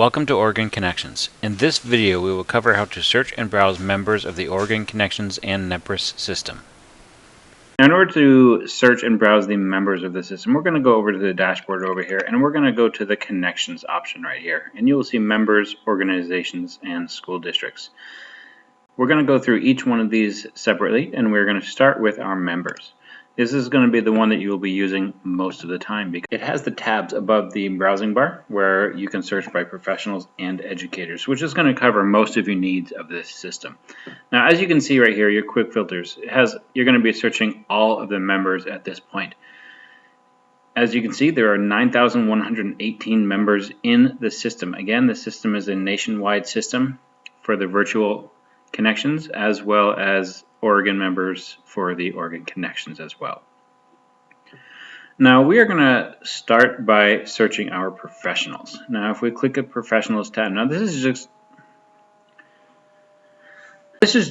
Welcome to Oregon Connections. In this video we will cover how to search and browse members of the Oregon Connections and NEPRIS system. Now, in order to search and browse the members of the system, we're going to go over to the dashboard over here and we're going to go to the Connections option right here. And you will see members, organizations, and school districts. We're going to go through each one of these separately and we're going to start with our members. This is going to be the one that you will be using most of the time because it has the tabs above the browsing bar where you can search by professionals and educators, which is going to cover most of your needs of this system. Now, as you can see right here, your quick filters, you're going to be searching all of the members at this point. As you can see, there are 9,118 members in the system. Again, the system is a nationwide system for the virtual connections as well as Oregon members for the Oregon Connections as well. Now we are going to start by searching our professionals. Now if we click the Professionals tab, now this is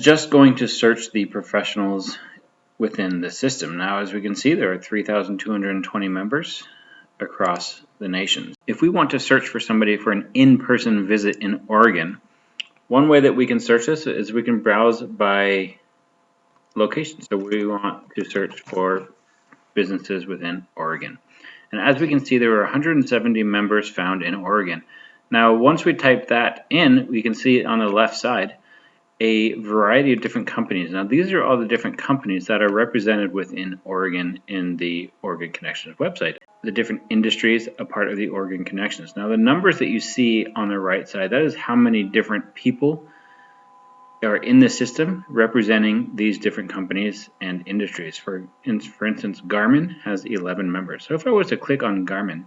just going to search the professionals within the system. Now as we can see, there are 3,220 members across the nation. If we want to search for somebody for an in-person visit in Oregon, one way that we can search this is we can browse by location. So we want to search for businesses within Oregon. And as we can see, there are 170 members found in Oregon. Now, once we type that in, we can see on the left side a variety of different companies. Now, these are all the different companies that are represented within Oregon in the Oregon Connections website. The different industries a part of the Oregon Connections. Now, the numbers that you see on the right side, that is how many different people are in the system representing these different companies and industries. For instance, Garmin has 11 members. So if I was to click on Garmin,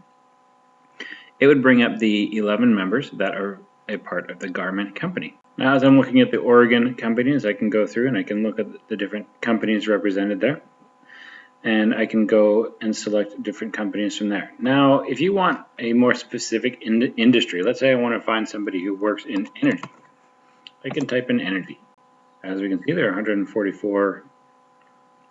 it would bring up the 11 members that are a part of the Garmin company. Now, as I'm looking at the Oregon companies, I can go through and I can look at the different companies represented there. And I can go and select different companies from there. Now, if you want a more specific industry, let's say I want to find somebody who works in energy. I can type in energy. As we can see, there are 144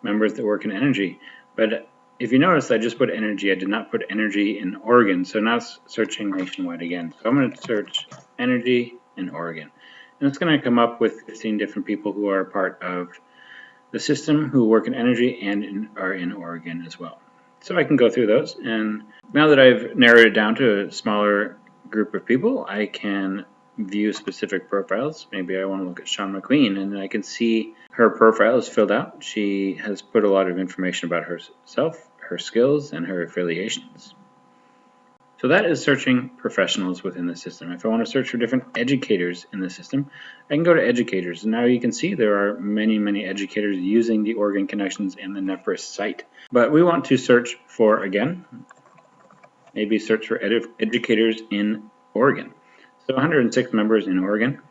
members that work in energy. But if you notice, I just put energy. I did not put energy in Oregon. So now it's searching nationwide again. So I'm going to search energy in Oregon. And it's going to come up with 15 different people who are a part of the system who work in energy and are in Oregon as well. So I can go through those. And now that I've narrowed it down to a smaller group of people, I can view specific profiles. Maybe I want to look at Sean McQueen and I can see her profile is filled out. She has put a lot of information about herself, her skills, and her affiliations. So that is searching professionals within the system. If I want to search for different educators in the system, I can go to educators. And now you can see there are many educators using the Oregon Connections and the NEPRIS site. But we want to search for, again, maybe search for educators in Oregon. So 106 members in Oregon.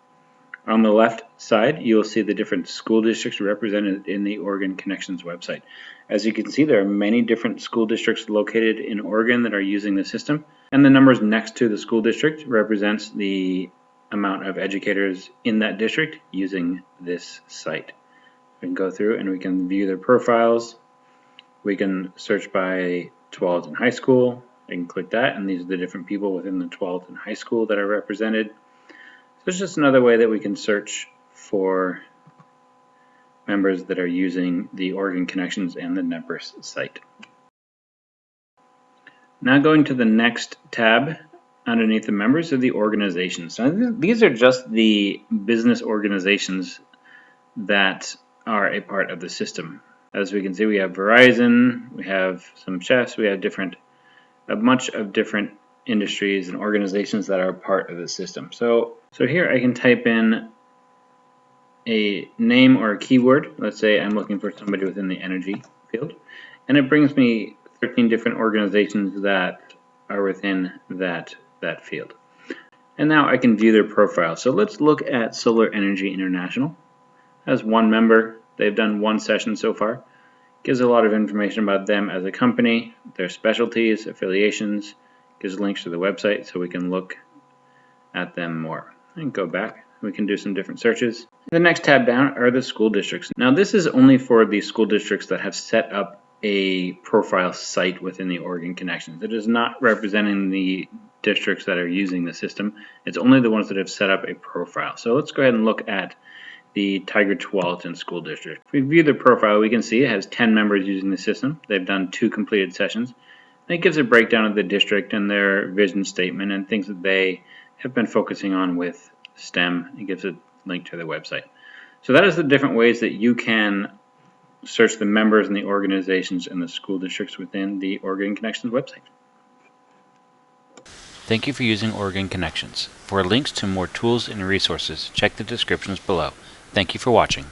On the left side, you will see the different school districts represented in the Oregon Connections website. As you can see, there are many different school districts located in Oregon that are using the system. And the numbers next to the school district represents the amount of educators in that district using this site. We can go through and we can view their profiles. We can search by Tualatin High School. I can click that, and these are the different people within the Tualatin High School that are represented. So it's just another way that we can search for members that are using the Oregon Connections and the NEPRIS site. Now going to the next tab underneath the members of the organizations. Now these are just the business organizations that are a part of the system. As we can see, we have Verizon, we have some chefs, we have a bunch of different industries and organizations that are part of the system. So here I can type in a name or a keyword. Let's say I'm looking for somebody within the energy field, and it brings me 13 different organizations that are within that field. And now I can view their profile. So let's look at Solar Energy International. As one member, they've done one session so far. Gives a lot of information about them as a company, their specialties, affiliations, gives links to the website so we can look at them more. And go back, we can do some different searches. The next tab down are the school districts. Now this is only for the school districts that have set up a profile site within the Oregon Connections. It is not representing the districts that are using the system. It's only the ones that have set up a profile. So let's go ahead and look at the Tiger Tualatin School District. If we view their profile, we can see it has 10 members using the system. They've done 2 completed sessions. And it gives a breakdown of the district and their vision statement and things that they have been focusing on with STEM. It gives a link to their website. So that is the different ways that you can search the members and the organizations and the school districts within the Oregon Connections website. Thank you for using Oregon Connections. For links to more tools and resources, check the descriptions below. Thank you for watching.